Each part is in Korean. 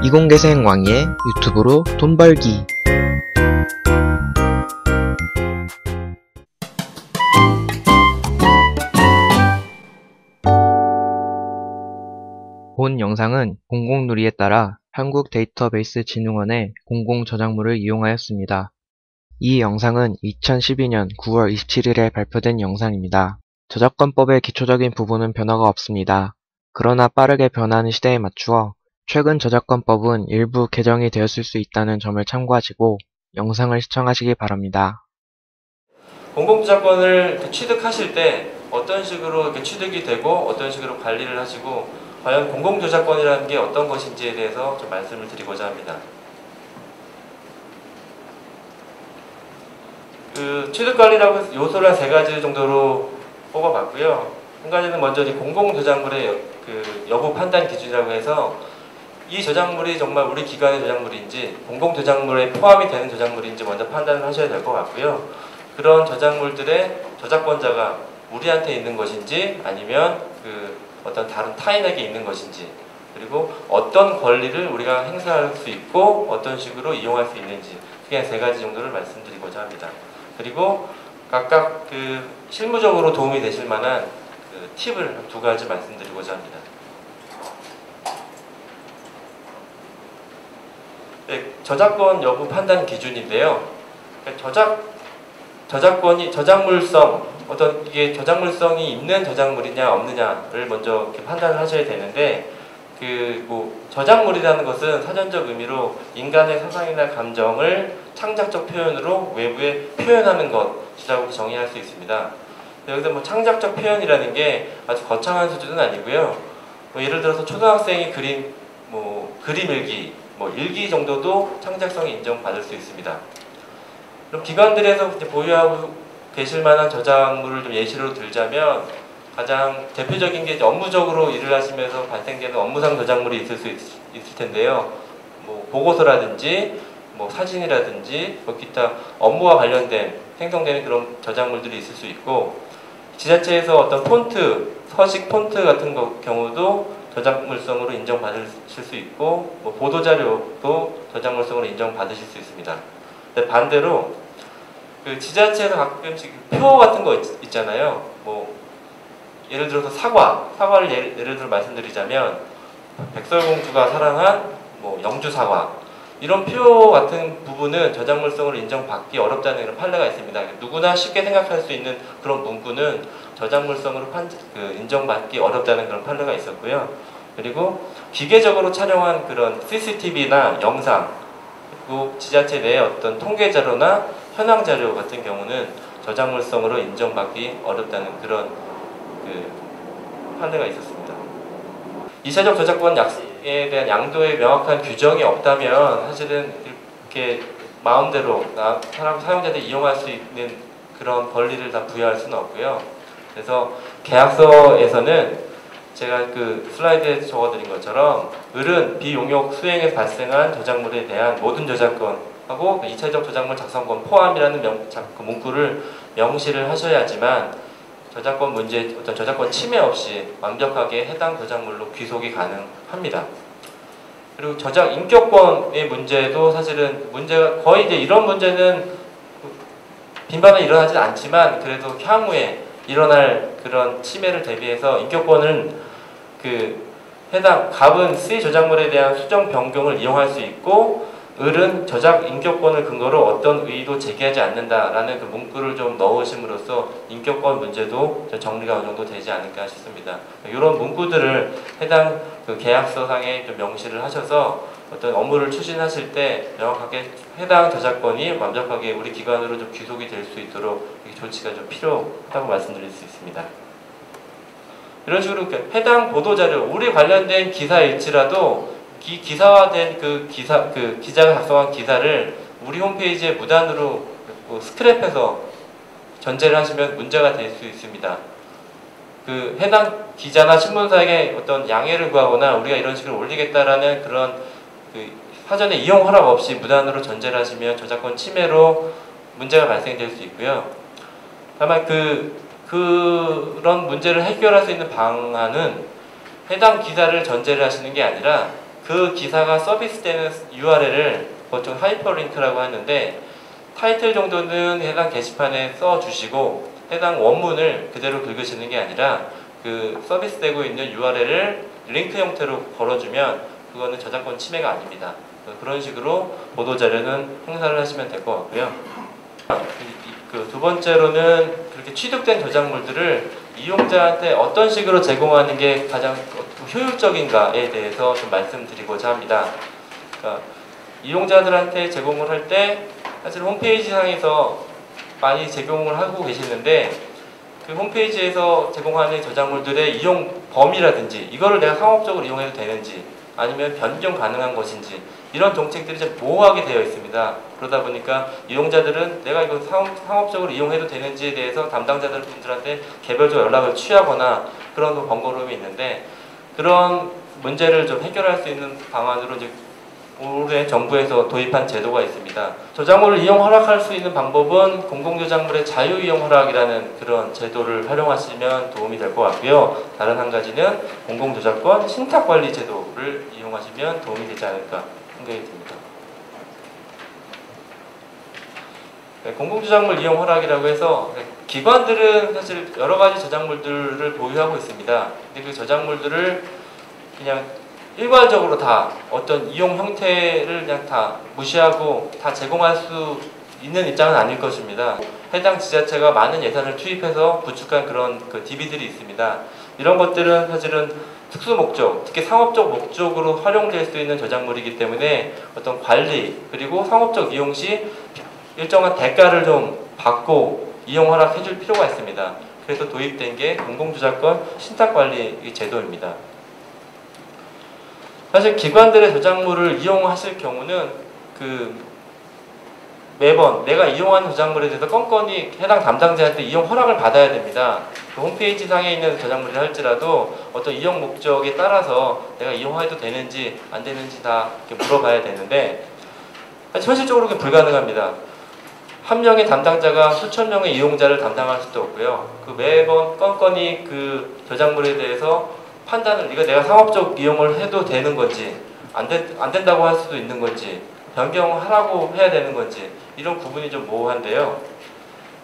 이공계생 왕이의 유튜브로 돈 벌기. 본 영상은 공공누리에 따라 한국데이터베이스진흥원의 공공저작물을 이용하였습니다. 이 영상은 2012년 9월 27일에 발표된 영상입니다. 저작권법의 기초적인 부분은 변화가 없습니다. 그러나 빠르게 변하는 시대에 맞추어 최근 저작권법은 일부 개정이 되었을 수 있다는 점을 참고하시고 영상을 시청하시기 바랍니다. 공공저작권을 취득하실 때 어떤 식으로 이렇게 취득이 되고 어떤 식으로 관리를 하시고 과연 공공저작권이라는 게 어떤 것인지에 대해서 좀 말씀을 드리고자 합니다. 취득관리라고 요소를 한 3가지 정도로 뽑아봤고요. 한 가지는 먼저 공공저작물의 여부 판단 기준이라고 해서 이 저작물이 정말 우리 기관의 저작물인지 공공저작물에 포함이 되는 저작물인지 먼저 판단을 하셔야 될 것 같고요. 그런 저작물들의 저작권자가 우리한테 있는 것인지 아니면 어떤 다른 타인에게 있는 것인지, 그리고 어떤 권리를 우리가 행사할 수 있고 어떤 식으로 이용할 수 있는지, 그냥 3가지 정도를 말씀드리고자 합니다. 그리고 각각 실무적으로 도움이 되실 만한 팁을 2가지 말씀드리고자 합니다. 네, 저작권 여부 판단 기준인데요. 저작물성, 이게 저작물성이 있는 저작물이냐 없느냐를 먼저 이렇게 판단을 하셔야 되는데, 저작물이라는 것은 사전적 의미로 인간의 사상이나 감정을 창작적 표현으로 외부에 표현하는 것이라고 정의할 수 있습니다. 여기서 창작적 표현이라는 게 아주 거창한 수준은 아니고요. 예를 들어서 초등학생이 그림 일기, 일기 정도도 창작성이 인정받을 수 있습니다. 그럼 기관들에서 보유하고 계실 만한 저작물을 좀 예시로 들자면, 가장 대표적인 게 업무적으로 일을 하시면서 발생되는 업무상 저작물이 있을 수 있을 텐데요. 보고서라든지 사진이라든지 기타 업무와 관련된 생성되는 그런 저작물들이 있을 수 있고, 지자체에서 어떤 폰트, 서식 폰트 같은 경우도 저작물성으로 인정받으실 수 있고, 보도자료도 저작물성으로 인정받으실 수 있습니다. 근데 반대로 지자체에서 가끔씩 표 같은 거 있잖아요. 예를 들어서 사과를 예를 들어 말씀드리자면, 백설공주가 사랑한 영주 사과, 이런 표 같은 부분은 저작물성으로 인정받기 어렵다는 그런 판례가 있습니다. 누구나 쉽게 생각할 수 있는 그런 문구는 저작물성으로 인정받기 어렵다는 그런 판례가 있었고요. 그리고 기계적으로 촬영한 그런 CCTV나 영상, 그리고 지자체 내의 어떤 통계자료나 현황자료 같은 경우는 저작물성으로 인정받기 어렵다는 그런 판례가 있었습니다. 2차적 저작권에 대한 양도의 명확한 규정이 없다면 사실은 이렇게 마음대로 사용자들이 이용할 수 있는 그런 권리를 다 부여할 수는 없고요. 그래서 계약서에서는 제가 슬라이드에 적어드린 것처럼 을은 비용역 수행에서 발생한 저작물에 대한 모든 저작권하고 2차적 저작물 작성권 포함이라는 문구를 명시를 하셔야지만 저작권 문제, 어떤 저작권 침해 없이 완벽하게 해당 저작물로 귀속이 가능합니다. 그리고 저작 인격권의 문제도 사실은 거의 이런 문제는 빈번히 일어나진 않지만, 그래도 향후에 일어날 그런 침해를 대비해서 인격권은 갑은 C 저작물에 대한 수정 변경을 이용할 수 있고, 을은 저작 인격권을 근거로 어떤 의의도 제기하지 않는다라는 문구를 좀 넣으심으로써 인격권 문제도 정리가 어느 정도 되지 않을까 싶습니다. 이런 문구들을 해당 계약서상에 좀 명시를 하셔서 어떤 업무를 추진하실 때 명확하게 해당 저작권이 완벽하게 우리 기관으로 좀 귀속이 될 수 있도록 조치가 좀 필요하다고 말씀드릴 수 있습니다. 이런 식으로 해당 보도자료, 우리 관련된 기사일지라도 기사화된 기자가 작성한 기사를 우리 홈페이지에 무단으로 스크랩해서 전제를 하시면 문제가 될 수 있습니다. 해당 기자나 신문사에게 어떤 양해를 구하거나 우리가 이런 식으로 올리겠다라는 그런 사전에 이용 허락 없이 무단으로 전제를 하시면 저작권 침해로 문제가 발생될 수 있고요. 다만 그런 문제를 해결할 수 있는 방안은 해당 기사를 전제를 하시는 게 아니라 그 기사가 서비스되는 URL을 보통 하이퍼링크라고 하는데 타이틀 정도는 해당 게시판에 써주시고 해당 원문을 그대로 긁으시는 게 아니라 그 서비스되고 있는 URL을 링크 형태로 걸어주면 그거는 저작권 침해가 아닙니다. 그런 식으로 보도자료는 행사를 하시면 될 것 같고요. 그 두 번째로는 그렇게 취득된 저작물들을 이용자한테 어떤 식으로 제공하는 게 가장 효율적인가에 대해서 좀 말씀드리고자 합니다. 그러니까 이용자들한테 제공을 할 때 사실 홈페이지 상에서 많이 제공을 하고 계시는데 그 홈페이지에서 제공하는 저작물들의 이용 범위라든지 이거를 내가 상업적으로 이용해도 되는지 아니면 변경 가능한 것인지 이런 정책들이 좀 모호하게 되어 있습니다. 그러다 보니까 이용자들은 내가 이거 상업적으로 이용해도 되는지에 대해서 담당자들한테 개별적으로 연락을 취하거나 그런 번거로움이 있는데 그런 문제를 좀 해결할 수 있는 방안으로 이제 올해 정부에서 도입한 제도가 있습니다. 저작물을 이용 허락할 수 있는 방법은 공공저작물의 자유이용 허락이라는 그런 제도를 활용하시면 도움이 될 것 같고요. 다른 한 가지는 공공저작권 신탁관리 제도를 이용하시면 도움이 되지 않을까 생각이 듭니다. 공공저작물 이용 허락이라고 해서 기관들은 사실 여러 가지 저작물들을 보유하고 있습니다. 근데 그 저작물들을 그냥 일괄적으로 다 어떤 이용 형태를 그냥 다 무시하고 다 제공할 수 있는 입장은 아닐 것입니다. 해당 지자체가 많은 예산을 투입해서 구축한 그런 그 DB들이 있습니다. 이런 것들은 사실은 특수 목적, 특히 상업적 목적으로 활용될 수 있는 저작물이기 때문에 어떤 관리 그리고 상업적 이용 시 일정한 대가를 좀 받고 이용 허락해 줄 필요가 있습니다. 그래서 도입된 게 공공저작권 신탁관리 제도입니다. 사실 기관들의 저작물을 이용하실 경우는 그 매번 내가 이용한 저작물에 대해서 건건히 해당 담당자한테 이용 허락을 받아야 됩니다. 그 홈페이지 상에 있는 저작물이라 할지라도 어떤 이용 목적에 따라서 내가 이용해도 되는지 안 되는지 다 이렇게 물어봐야 되는데 현실적으로 그게 불가능합니다. 한 명의 담당자가 수천 명의 이용자를 담당할 수도 없고요. 그 매번 건건히 그 저작물에 대해서 판단을 이거 내가 상업적 이용을 해도 되는 건지 안 된다고 할 수도 있는 건지 변경하라고 해야 되는 건지 이런 구분이 좀 모호한데요.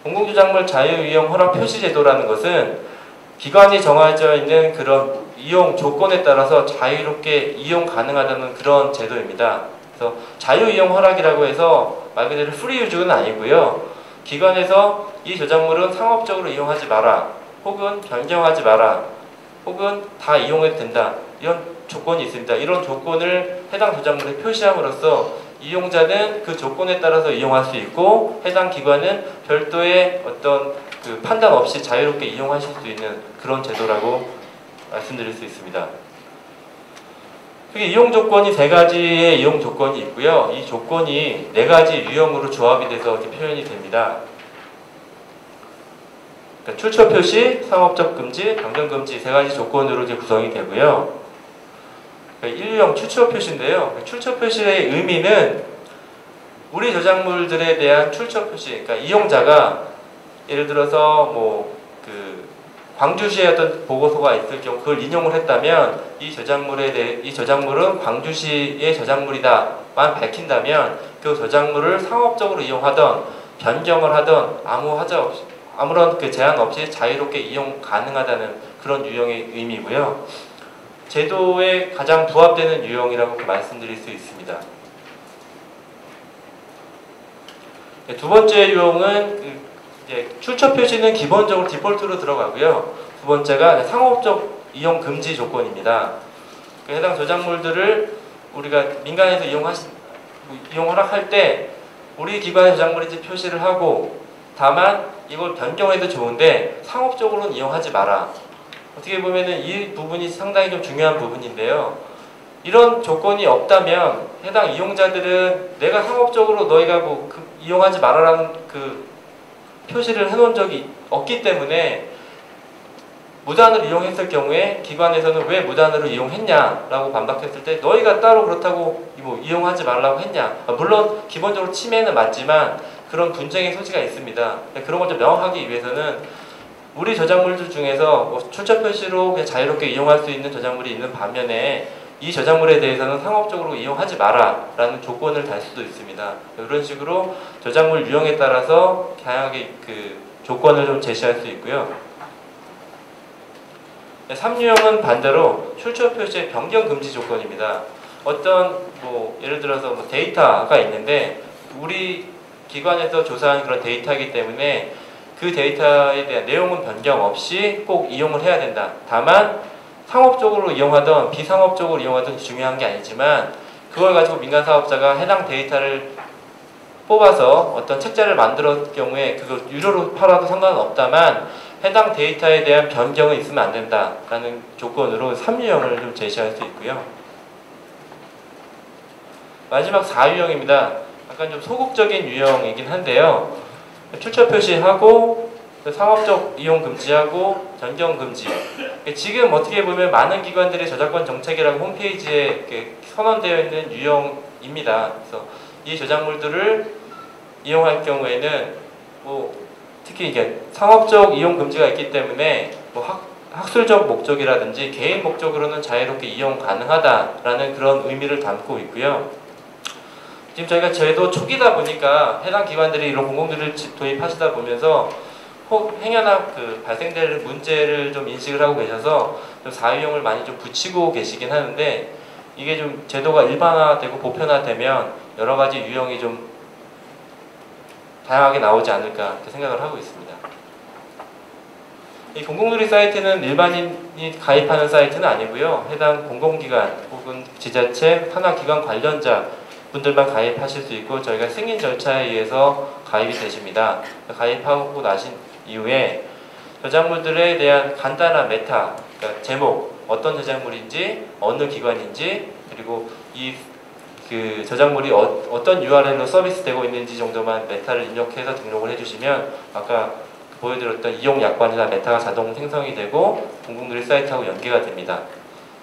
공공저작물 자유이용 허락 표시 제도라는 것은 기관이 정해져 있는 그런 이용 조건에 따라서 자유롭게 이용 가능하다는 그런 제도입니다. 그래서 자유이용 허락이라고 해서 말 그대로 프리유즈는 아니고요. 기관에서 이 저작물은 상업적으로 이용하지 마라 혹은 변경하지 마라 혹은 다 이용해도 된다 이런 조건이 있습니다. 이런 조건을 해당 저작물에 표시함으로써 이용자는 그 조건에 따라서 이용할 수 있고 해당 기관은 별도의 어떤 그 판단 없이 자유롭게 이용하실 수 있는 그런 제도라고 말씀드릴 수 있습니다. 이용 조건이 세 가지의 이용 조건이 있고요. 이 조건이 네 가지 유형으로 조합이 돼서 이렇게 표현이 됩니다. 그러니까 출처 표시, 상업적 금지, 변경 금지 세 가지 조건으로 이제 구성이 되고요. 그러니까 1유형 출처 표시인데요. 출처 표시의 의미는 우리 저작물들에 대한 출처 표시, 그러니까 이용자가 예를 들어서 뭐 그 광주시에 어떤 보고서가 있을 경우 그걸 인용을 했다면 이 저작물은 광주시의 저작물이다만 밝힌다면 그 저작물을 상업적으로 이용하던 변경을 하던 아무런 그 제한 없이 자유롭게 이용 가능하다는 그런 유형의 의미고요. 제도에 가장 부합되는 유형이라고 말씀드릴 수 있습니다. 두 번째 유형은 출처 표시는 기본적으로 디폴트로 들어가고요. 두 번째가 상업적 이용 금지 조건입니다. 해당 저작물들을 우리가 민간에서 이용 허락할 때 우리 기관의 저작물인지 표시를 하고 다만 이걸 변경해도 좋은데 상업적으로는 이용하지 마라. 어떻게 보면은 이 부분이 상당히 좀 중요한 부분인데요. 이런 조건이 없다면 해당 이용자들은 내가 상업적으로 너희가 뭐 이용하지 말아라는 그 표시를 해놓은 적이 없기 때문에 무단으로 이용했을 경우에 기관에서는 왜 무단으로 이용했냐라고 반박했을 때 너희가 따로 그렇다고 뭐 이용하지 말라고 했냐. 물론 기본적으로 침해는 맞지만 그런 분쟁의 소지가 있습니다. 그런 걸 좀 명확하기 위해서는 우리 저작물들 중에서 뭐 출처 표시로 그냥 자유롭게 이용할 수 있는 저작물이 있는 반면에 이 저작물에 대해서는 상업적으로 이용하지 마라 라는 조건을 달 수도 있습니다. 이런 식으로 저작물 유형에 따라서 다양하게 그 조건을 좀 제시할 수 있고요. 3유형은 반대로 출처 표시의 변경 금지 조건입니다. 어떤 예를 들어서 데이터가 있는데 우리 기관에서 조사한 그런 데이터이기 때문에 그 데이터에 대한 내용은 변경 없이 꼭 이용을 해야 된다. 다만 상업적으로 이용하던 비상업적으로 이용하던 중요한 게 아니지만 그걸 가지고 민간 사업자가 해당 데이터를 뽑아서 어떤 책자를 만들었을 경우에 그걸 유료로 팔아도 상관은 없다만 해당 데이터에 대한 변경은 있으면 안 된다라는 조건으로 3유형을 좀 제시할 수 있고요. 마지막 4유형입니다. 약간 좀 소극적인 유형이긴 한데요. 출처 표시하고 상업적 이용 금지하고 변경 금지. 지금 어떻게 보면 많은 기관들이 저작권 정책이라고 홈페이지에 선언되어 있는 유형입니다. 그래서 이 저작물들을 이용할 경우에는 특히 이게 상업적 이용 금지가 있기 때문에 학술적 목적이라든지 개인 목적으로는 자유롭게 이용 가능하다라는 그런 의미를 담고 있고요. 지금 저희가 제도 초기다 보니까 해당 기관들이 이런 공공들을 도입하시다 보면서 행여나 발생될 문제를 좀 인식을 하고 계셔서 좀 4유형을 많이 좀 붙이고 계시긴 하는데 이게 좀 제도가 일반화되고 보편화되면 여러 가지 유형이 좀 다양하게 나오지 않을까 이렇게 생각을 하고 있습니다. 이 공공누리 사이트는 일반인이 가입하는 사이트는 아니고요. 해당 공공기관 혹은 지자체, 산하기관 관련자 분들만 가입하실 수 있고 저희가 승인 절차에 의해서 가입이 되십니다. 가입하고 나신 이후에 저작물들에 대한 간단한 메타, 그러니까 제목, 어떤 저작물인지, 어느 기관인지, 그리고 그 저작물이 어떤 URL로 서비스되고 있는지 정도만 메타를 입력해서 등록을 해주시면 아까 보여드렸던 이용 약관이나 메타가 자동 생성이 되고 공공누리 사이트하고 연계가 됩니다.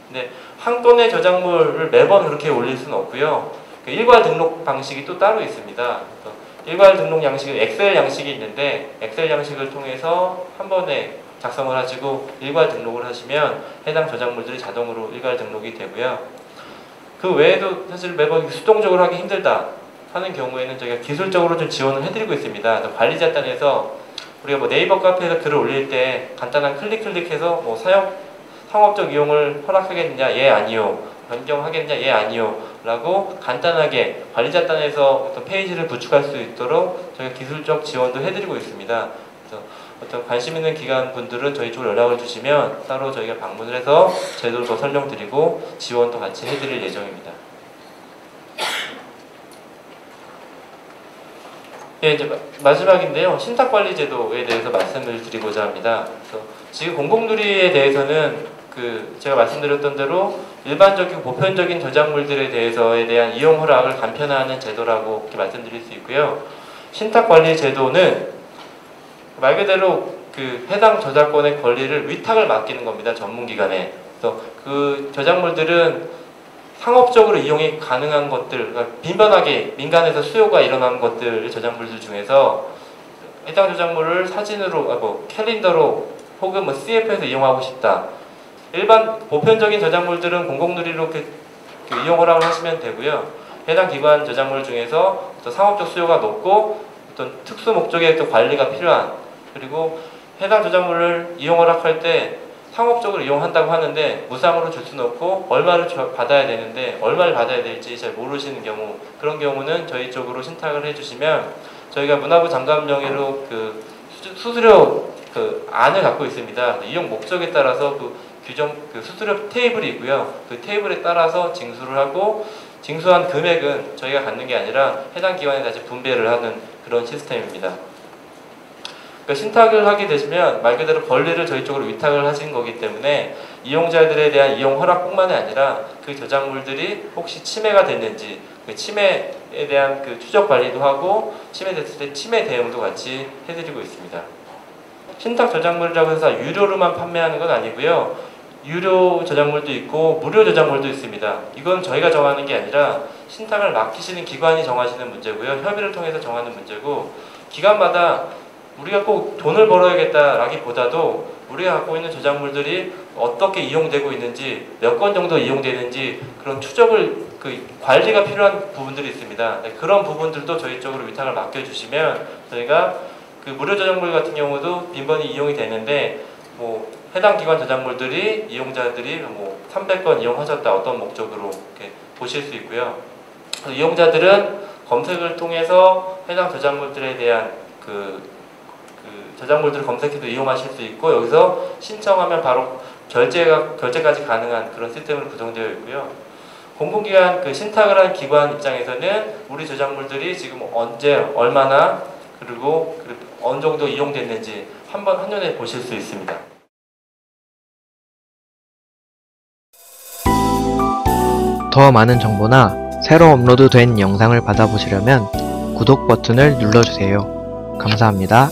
근데 한 건의 저작물을 매번 그렇게 올릴 수는 없고요. 일괄 등록 방식이 또 따로 있습니다. 일괄 등록 양식은 엑셀 양식이 있는데 엑셀 양식을 통해서 한 번에 작성을 하시고 일괄 등록을 하시면 해당 저작물들이 자동으로 일괄 등록이 되고요. 그 외에도 사실 매번 수동적으로 하기 힘들다 하는 경우에는 저희가 기술적으로 좀 지원을 해드리고 있습니다. 관리자 단에서 우리가 네이버 카페에서 글을 올릴 때 간단한 클릭해서 상업적 이용을 허락하겠느냐, 예, 아니요. 변경하겠느냐, 예, 아니요. 라고 간단하게 관리자 단에서 어떤 페이지를 구축할 수 있도록 저희가 기술적 지원도 해드리고 있습니다. 그래서 어떤 관심 있는 기관 분들은 저희 쪽으로 연락을 주시면 따로 저희가 방문을 해서 제도도 설명드리고 지원도 같이 해드릴 예정입니다. 예, 이제 마지막인데요. 신탁관리제도에 대해서 말씀을 드리고자 합니다. 그래서 지금 공공누리에 대해서는 제가 말씀드렸던 대로 일반적이고 보편적인 저작물들에 대한 이용 허락을 간편화하는 제도라고 이렇게 말씀드릴 수 있고요. 신탁관리제도는 말 그대로 해당 저작권의 권리를 위탁을 맡기는 겁니다. 전문기관에. 그래서 그 저작물들은 상업적으로 이용이 가능한 것들, 그러니까 빈번하게 민간에서 수요가 일어나는 것들, 저작물들 중에서 해당 저작물을 사진으로, 캘린더로 혹은 CF에서 이용하고 싶다. 일반 보편적인 저작물들은 공공누리로 이용 허락을 하시면 되고요. 해당 기관 저작물 중에서 또 상업적 수요가 높고 어떤 특수 목적의 또 관리가 필요한, 그리고 해당 저작물을 이용 허락할 때 상업적으로 이용한다고 하는데 무상으로 줄 수는 없고 얼마를 받아야 되는데 얼마를 받아야 될지 잘 모르시는 경우, 그런 경우는 저희 쪽으로 신탁을 해주시면 저희가 문화부 장관 명의로 수수료 안을 갖고 있습니다. 이용 목적에 따라서 수수료 테이블이 있고요. 그 테이블에 따라서 징수를 하고 징수한 금액은 저희가 갖는 게 아니라 해당 기관에 다시 분배를 하는 그런 시스템입니다. 신탁을 하게 되시면 말 그대로 권리를 저희 쪽으로 위탁을 하신 거기 때문에 이용자들에 대한 이용 허락뿐만이 아니라 그 저작물들이 혹시 침해가 됐는지 그 침해에 대한 추적 관리도 하고 침해됐을 때 침해 대응도 같이 해드리고 있습니다. 신탁 저작물이라고 해서 유료로만 판매하는 건 아니고요. 유료 저작물도 있고 무료 저작물도 있습니다. 이건 저희가 정하는 게 아니라 신탁을 맡기시는 기관이 정하시는 문제고요. 협의를 통해서 정하는 문제고, 기관마다 우리가 꼭 돈을 벌어야겠다라기보다도 우리가 갖고 있는 저작물들이 어떻게 이용되고 있는지, 몇 건 정도 이용되는지 그런 추적을 관리가 필요한 부분들이 있습니다. 네, 그런 부분들도 저희 쪽으로 위탁을 맡겨주시면 저희가 그 무료 저작물 같은 경우도 빈번히 이용이 되는데 뭐 해당 기관 저작물들이 이용자들이 뭐 300건 이용하셨다 어떤 목적으로 이렇게 보실 수 있고요. 이용자들은 검색을 통해서 해당 저작물들에 대한 그 저작물들을 검색해서 이용하실 수 있고 여기서 신청하면 바로 결제까지 가능한 그런 시스템으로 구성되어 있고요. 공공기관 신탁을 한 기관 입장에서는 우리 저작물들이 지금 언제 얼마나 그리고 어느 정도 이용됐는지 한눈에 보실 수 있습니다. 더 많은 정보나 새로 업로드된 영상을 받아보시려면 구독 버튼을 눌러주세요. 감사합니다.